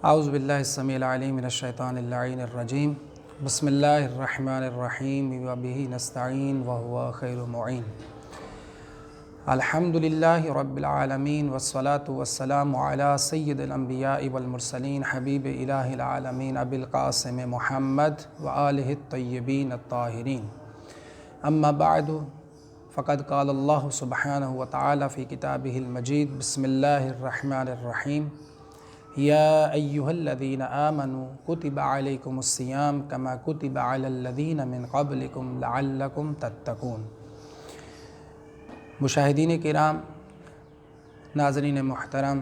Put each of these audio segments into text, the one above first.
اعوذ باللہ السمیع العلیم من الشیطان اللعین الرجیم بسم اللہ الرحمن الرحیم وبہ نستعین وہو خیر معین الحمد للہ رب العالمین والصلاة والسلام علی سید الانبیاء والمرسلین حبیب الہ العالمین ابی القاسم محمد وآلہ الطیبین الطاہرین اما بعد فقد قال اللہ سبحانہ وتعالی فی کتابہ المجید بسم اللہ الرحمن الرحیم یا ایہا الذین آمنوا کتب علیکم الصیام کما کتب علی الذین من قبلکم لعلکم تتقون۔ مشاہدین کرام، ناظرین محترم،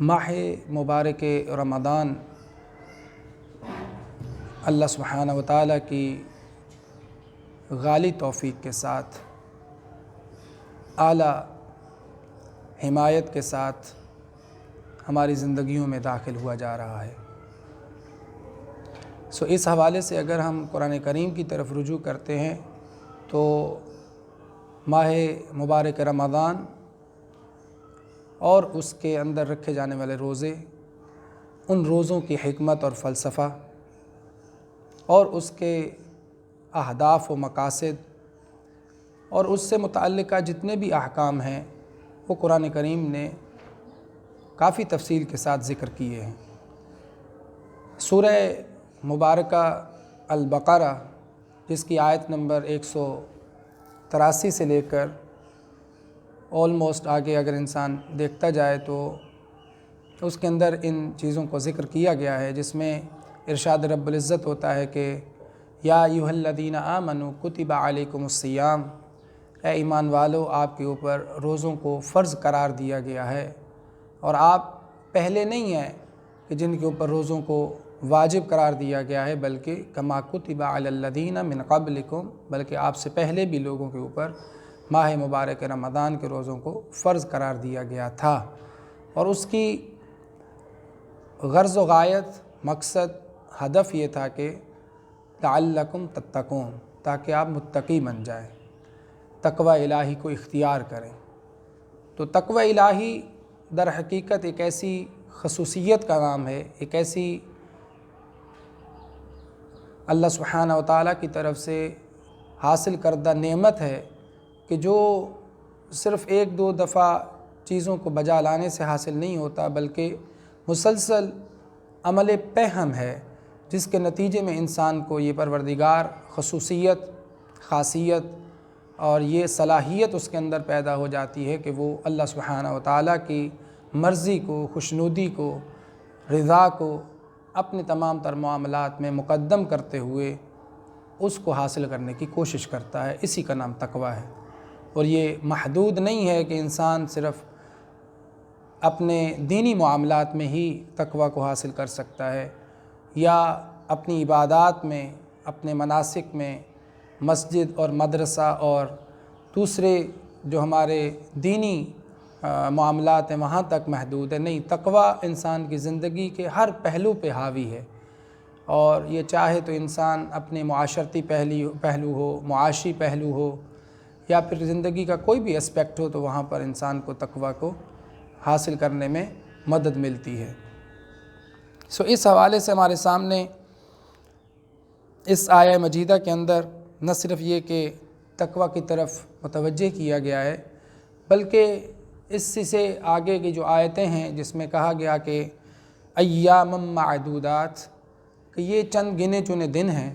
ماہ مبارک رمضان اللہ سبحانہ وتعالی کی غالی توفیق کے ساتھ، اعلیٰ حمایت کے ساتھ ہماری زندگیوں میں داخل ہوا جا رہا ہے۔ اس حوالے سے اگر ہم قرآن کریم کی طرف رجوع کرتے ہیں تو ماہ مبارک رمضان اور اس کے اندر رکھے جانے والے روزے، ان روزوں کی حکمت اور فلسفہ اور اس کے اہداف و مقاصد اور اس سے متعلقہ جتنے بھی احکام ہیں وہ قرآن کریم نے کافی تفصیل کے ساتھ ذکر کیے ہیں۔ سورہ مبارکہ البقرہ، جس کی آیت نمبر 183 سے لے کر آلموسٹ آگے اگر انسان دیکھتا جائے تو اس کے اندر ان چیزوں کو ذکر کیا گیا ہے، جس میں ارشاد رب العزت ہوتا ہے کہ یا ایھا الذین آمنوا کتب علیکم الصیام، اے ایمان والو، آپ کے اوپر روزوں کو فرض قرار دیا گیا ہے، اور آپ پہلے نہیں ہیں کہ جن کے اوپر روزوں کو واجب قرار دیا گیا ہے، بلکہ کما کتب علی الذین من قبلکم، بلکہ آپ سے پہلے بھی لوگوں کے اوپر ماہ مبارک رمضان کے روزوں کو فرض قرار دیا گیا تھا، اور اس کی غرض و غایت، مقصد، ہدف یہ تھا کہ لعلکم تتقون، تاکہ آپ متقی بن جائیں، تقوی الہی کو اختیار کریں۔ تو تقوی الہی در حقیقت ایک ایسی خصوصیت کا نام ہے، ایک ایسی اللہ سبحانہ وتعالی کی طرف سے حاصل کردہ نعمت ہے کہ جو صرف ایک دو دفعہ چیزوں کو بجا لانے سے حاصل نہیں ہوتا، بلکہ مسلسل عمل پہم ہے، جس کے نتیجے میں انسان کو یہ پروردگار خصوصیت، خاصیت اور یہ صلاحیت اس کے اندر پیدا ہو جاتی ہے کہ وہ اللہ سبحانہ وتعالی کی مرضی کو، خوشنودی کو، رضا کو اپنے تمام تر معاملات میں مقدم کرتے ہوئے اس کو حاصل کرنے کی کوشش کرتا ہے۔ اسی کا نام تقوی ہے، اور یہ محدود نہیں ہے کہ انسان صرف اپنے دینی معاملات میں ہی تقوی کو حاصل کر سکتا ہے، یا اپنی عبادات میں، اپنے مناسک میں، مسجد اور مدرسہ اور دوسرے جو ہمارے دینی معاملات ہیں وہاں تک محدود ہے۔ نہیں، تقوی انسان کی زندگی کے ہر پہلو پہ حاوی ہے، اور یہ چاہے تو انسان اپنے معاشرتی پہلو ہو، معاشی پہلو ہو، یا پھر زندگی کا کوئی بھی اسپیکٹ ہو، تو وہاں پر انسان کو تقوی کو حاصل کرنے میں مدد ملتی ہے۔ اس حوالے سے ہمارے سامنے اس آیہ مجیدہ کے اندر نہ صرف یہ کہ تقوی کی طرف متوجہ کیا گیا ہے، بلکہ اس سے آگے کی جو آیتیں ہیں جس میں کہا گیا کہ ایام معدودات، کہ یہ چند گنے چنے دن ہیں،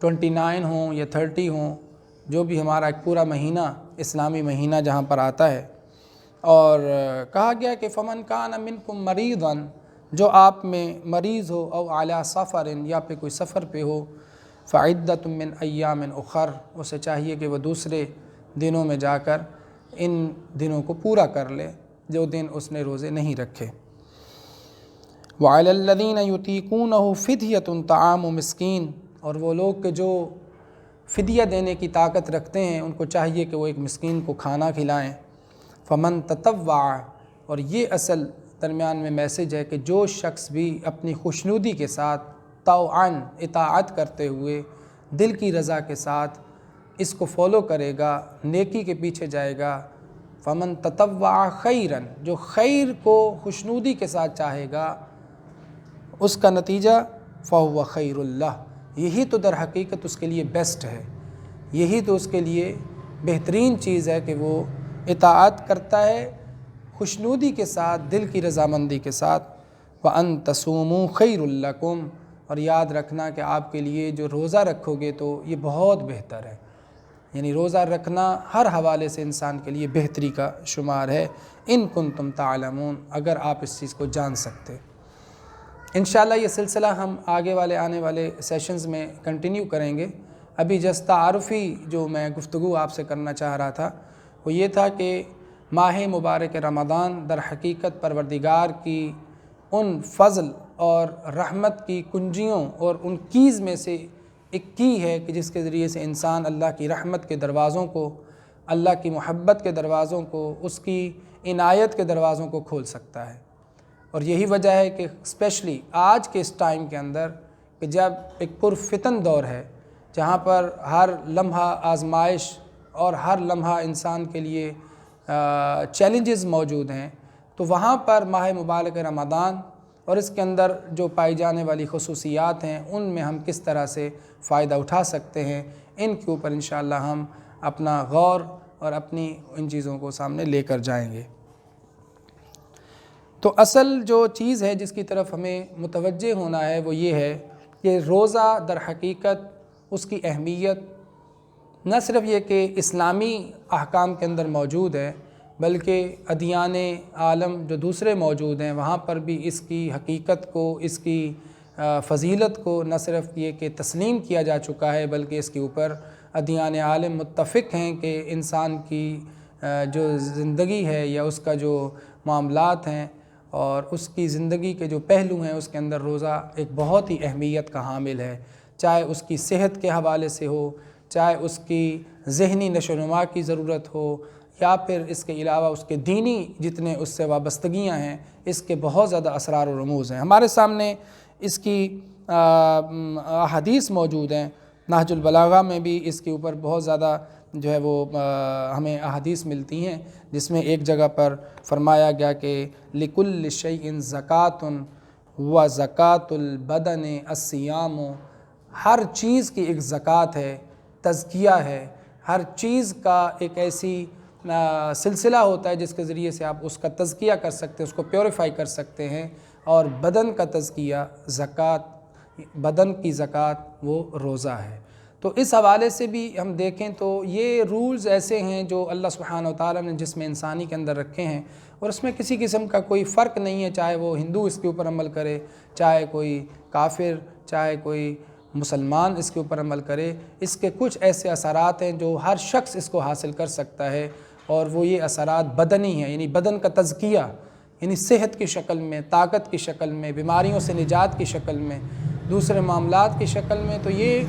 29 ہوں یا 30 ہوں، جو بھی ہمارا ایک پورا مہینہ، اسلامی مہینہ جہاں پر آتا ہے، اور کہا گیا کہ فمن کان منکم مریضا، جو آپ میں مریض ہو، او علی سفر، یا پہ کوئی سفر پہ ہو، فعدۃ من ایام اخر، اسے چاہیے کہ وہ دوسرے دنوں میں جا کر ان دنوں کو پورا کر لے جو دن اس نے روزے نہیں رکھے۔ وعلی الذین یطیقونہ فدیۃ طعام مسکین، اور وہ لوگ کہ جو فدیہ دینے کی طاقت رکھتے ہیں ان کو چاہیے کہ وہ ایک مسکین کو کھانا کھلائیں۔ فمن تطوع، اور یہ اصل درمیان میں میسج ہے کہ جو شخص بھی اپنی خوشنودی کے ساتھ طوعاً، اطاعت کرتے ہوئے، دل کی رضا کے ساتھ اس کو فالو کرے گا، نیکی کے پیچھے جائے گا، فمن تطوع خیرا، جو خیر کو خوشنودی کے ساتھ چاہے گا اس کا نتیجہ فہو خیر اللہ، یہی تو در حقیقت اس کے لیے بیسٹ ہے، یہی تو اس کے لیے بہترین چیز ہے کہ وہ اطاعت کرتا ہے خوشنودی کے ساتھ، دل کی رضامندی کے ساتھ۔ وَأَن تَصُومُوا خَيْرٌ لَكُمْ، اور یاد رکھنا کہ آپ کے لیے جو روزہ رکھو گے تو یہ بہت بہتر ہے، یعنی روزہ رکھنا ہر حوالے سے انسان کے لیے بہتری کا شمار ہے، ان کنتم تعلمون، اگر آپ اس چیز کو جان سکتے۔ انشاءاللہ یہ سلسلہ ہم آنے والے سیشنز میں کنٹینیو کریں گے۔ ابھی جس تعارفی جو میں گفتگو آپ سے کرنا چاہ رہا تھا وہ یہ تھا کہ ماہ مبارک رمضان در حقیقت پروردگار کی ان فضل اور رحمت کی کنجیوں اور ان کیز میں سے ایک کی ہے کہ جس کے ذریعے سے انسان اللہ کی رحمت کے دروازوں کو، اللہ کی محبت کے دروازوں کو، اس کی عنایت کے دروازوں کو کھول سکتا ہے۔ اور یہی وجہ ہے کہ اسپیشلی آج کے اس ٹائم کے اندر کہ جب ایک پرفتن دور ہے، جہاں پر ہر لمحہ آزمائش اور ہر لمحہ انسان کے لیے چیلنجز موجود ہیں، تو وہاں پر ماہ مبارک رمضان اور اس کے اندر جو پائی جانے والی خصوصیات ہیں ان میں ہم کس طرح سے فائدہ اٹھا سکتے ہیں، ان کے اوپر انشاءاللہ ہم اپنا غور اور اپنی ان چیزوں کو سامنے لے کر جائیں گے۔ تو اصل جو چیز ہے جس کی طرف ہمیں متوجہ ہونا ہے وہ یہ ہے کہ روزہ در حقیقت اس کی اہمیت نہ صرف یہ کہ اسلامی احکام کے اندر موجود ہے، بلکہ ادیان عالم جو دوسرے موجود ہیں وہاں پر بھی اس کی حقیقت کو، اس کی فضیلت کو نہ صرف یہ کہ تسلیم کیا جا چکا ہے، بلکہ اس کے اوپر ادیان عالم متفق ہیں کہ انسان کی جو زندگی ہے یا اس کا جو معاملات ہیں اور اس کی زندگی کے جو پہلو ہیں اس کے اندر روزہ ایک بہت ہی اہمیت کا حامل ہے، چاہے اس کی صحت کے حوالے سے ہو، چاہے اس کی ذہنی نشو و نما کی ضرورت ہو، یا پھر اس کے علاوہ اس کے دینی جتنے اس سے وابستگیاں ہیں اس کے بہت زیادہ اسرار و رموز ہیں۔ ہمارے سامنے اس کی احادیث موجود ہیں، نہج البلاغہ میں بھی اس کے اوپر بہت زیادہ جو ہے وہ ہمیں احادیث ملتی ہیں، جس میں ایک جگہ پر فرمایا گیا کہ لِكُلِّ شَيْءٍ زَكَاةٌ وَزَكَاةُ الْبَدَنِ الصِّيَامُ، ہر چیز کی ایک زکوٰۃ ہے، تزکیہ ہے، ہر چیز کا ایک ایسی سلسلہ ہوتا ہے جس کے ذریعے سے آپ اس کا تزکیہ کر سکتے ہیں، اس کو پیوریفائی کر سکتے ہیں، اور بدن کا تزکیہ، زکوٰۃ، بدن کی زکوٰۃ وہ روزہ ہے۔ تو اس حوالے سے بھی ہم دیکھیں تو یہ رولز ایسے ہیں جو اللہ سبحانہ و تعالیٰ نے جسم انسانی کے اندر رکھے ہیں، اور اس میں کسی قسم کا کوئی فرق نہیں ہے، چاہے وہ ہندو اس کے اوپر عمل کرے، چاہے کوئی کافر، چاہے کوئی مسلمان اس کے اوپر عمل کرے، اس کے کچھ ایسے اثرات ہیں جو ہر شخص اس کو حاصل کر سکتا ہے، اور وہ یہ اثرات بدنی ہیں، یعنی بدن کا تزکیہ، یعنی صحت کی شکل میں، طاقت کی شکل میں، بیماریوں سے نجات کی شکل میں، دوسرے معاملات کی شکل میں۔ تو یہ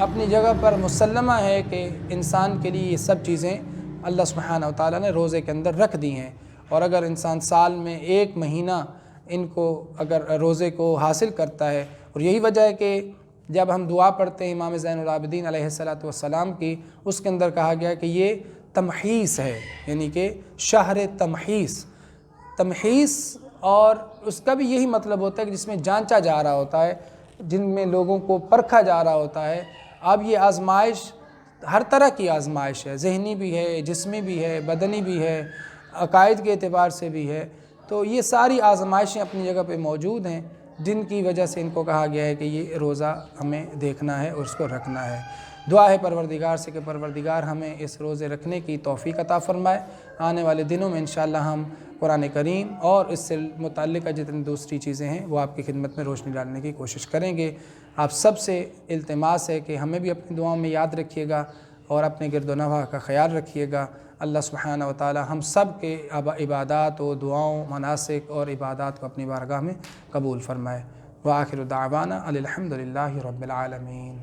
اپنی جگہ پر مسلمہ ہے کہ انسان کے لیے یہ سب چیزیں اللہ سبحانہ و تعالیٰ نے روزے کے اندر رکھ دی ہیں، اور اگر انسان سال میں ایک مہینہ ان کو اگر روزے کو حاصل کرتا ہے، اور یہی وجہ ہے کہ جب ہم دعا پڑھتے ہیں امام زین العابدین علیہ السلام کی، اس کے اندر کہا گیا کہ یہ تمحیص ہے، یعنی کہ شہر تمحیص، اور اس کا بھی یہی مطلب ہوتا ہے کہ جس میں جانچا جا رہا ہوتا ہے، جن میں لوگوں کو پرکھا جا رہا ہوتا ہے۔ اب یہ آزمائش ہر طرح کی آزمائش ہے، ذہنی بھی ہے، جسمی بھی ہے، بدنی بھی ہے، عقائد کے اعتبار سے بھی ہے، تو یہ ساری آزمائشیں اپنی جگہ پہ موجود ہیں، جن کی وجہ سے ان کو کہا گیا ہے کہ یہ روزہ ہمیں دیکھنا ہے اور اس کو رکھنا ہے۔ دعا ہے پروردگار سے کہ پروردگار ہمیں اس روزے رکھنے کی توفیق عطا فرمائے۔ آنے والے دنوں میں انشاءاللہ ہم قرآن کریم اور اس سے متعلقہ جتنی دوسری چیزیں ہیں وہ آپ کی خدمت میں روشنی ڈالنے کی کوشش کریں گے۔ آپ سب سے التماس ہے کہ ہمیں بھی اپنی دعاؤں میں یاد رکھیے گا اور اپنے گرد و نواح کا خیال رکھیے گا۔ اللہ سبحانہ و تعالی ہم سب کے عبادات و دعاؤں، مناسک اور عبادات کو اپنی بارگاہ میں قبول فرمائے۔ وآخر دعوانا الحمد للہ رب العالمین۔